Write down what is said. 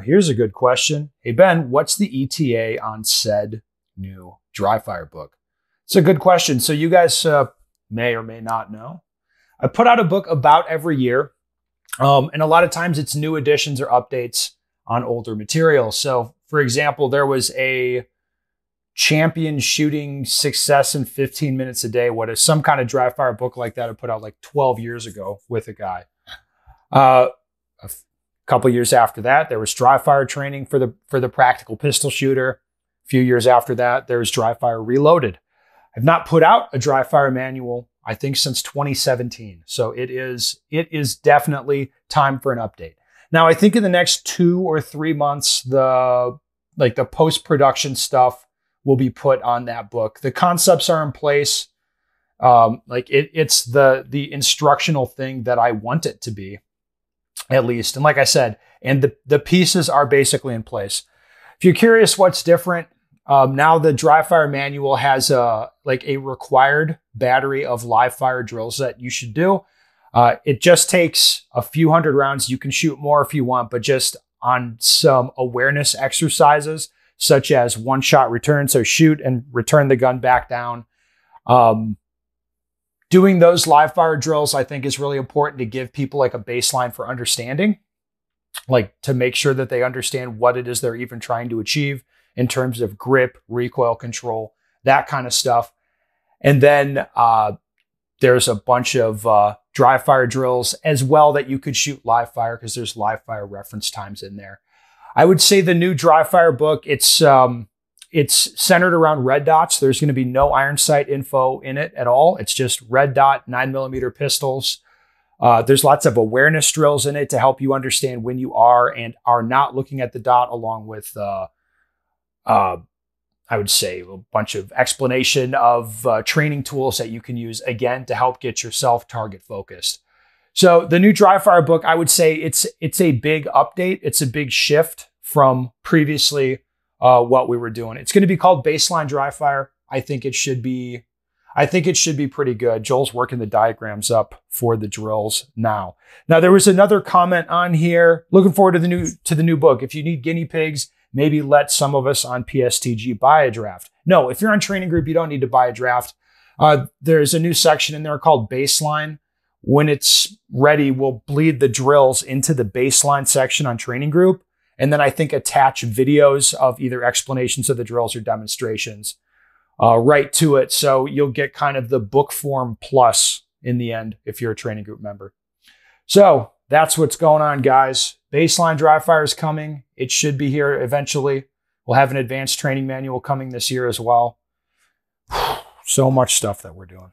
Here's a good question. Hey, Ben, what's the ETA on said new Dryfire book? It's a good question. So you guys may or may not know. I put out a book about every year. And a lot of times it's new additions or updates on older material. So for example, there was a champion shooting success in 15 minutes a day. What is some kind of Dryfire book like that I put out like 12 years ago with a guy. A couple years after that, there was Dryfire training for the practical pistol shooter. A few years after that, there's Dryfire Reloaded. I've not put out a Dryfire manual, I think, since 2017. So it is definitely time for an update. Now, I think in the next 2 or 3 months, the post-production stuff will be put on that book. The concepts are in place. It's the instructional thing that I want it to be, at least. And like I said, and the pieces are basically in place. If you're curious what's different, now the Dryfire manual has a required battery of live fire drills that you should do. It just takes a few hundred rounds. You can shoot more if you want, but just on some awareness exercises, such as one-shot return. So shoot and return the gun back down. Doing those live fire drills, I think, is really important to give people like a baseline for understanding, like to make sure that they understand what it is they're even trying to achieve in terms of grip, recoil control, that kind of stuff. And then there's a bunch of dry fire drills as well that you could shoot live fire, because there's live fire reference times in there. I would say the new Dryfire book, it's centered around red dots. There's going to be no iron sight info in it at all. It's just red dot 9mm pistols. There's lots of awareness drills in it to help you understand when you are and are not looking at the dot, along with I would say a bunch of explanation of training tools that you can use, again, to help get yourself target focused. So the new Dryfire book, I would say it's a big update. It's a big shift from previously what we were doing. It's going to be called Baseline Dryfire. I think it should be pretty good. Joel's working the diagrams up for the drills now. Now, there was another comment on here. Looking forward to the new book. If you need guinea pigs, maybe let some of us on PSTG buy a draft. No, if you're on Training Group, you don't need to buy a draft. There's a new section in there called Baseline. When it's ready, we'll bleed the drills into the Baseline section on Training Group. And then I think attach videos of either explanations of the drills or demonstrations right to it. So you'll get kind of the book form plus in the end if you're a Training Group member. So that's what's going on, guys. Baseline Dryfire is coming. It should be here eventually. We'll have an advanced training manual coming this year as well. So much stuff that we're doing.